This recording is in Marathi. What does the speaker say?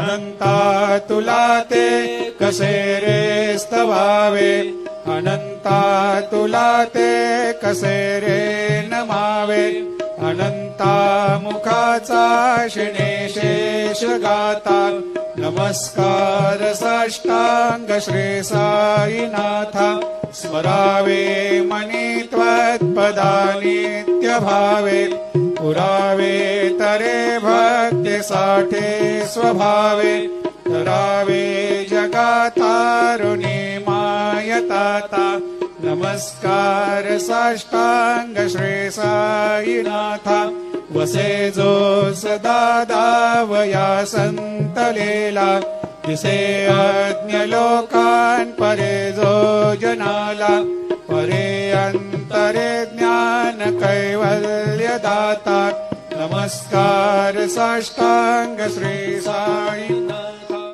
अनंता तुला ते कसे रे स्तवावे, अनंता तुला ते कसे रे नमावे, अनंता मुखाचा शिणे शेष गाता, नमस्कार साष्टांग श्री साईनाथा, स्मरावे मनी त्वत्पदा नित्य भावे, पुरावे तरे भक्ती साठे स्वभावे, धरावे जगातारुणी मायताता, नमस्कार साष्टांग श्री साईनाथा, वसे जो सदा दावया संतलेला, दिसे अज्ञ लोकान परे जो जनाला, परे अंतरे ज्ञान कैवल्य दाता, नमस्कार साष्टांग श्री साई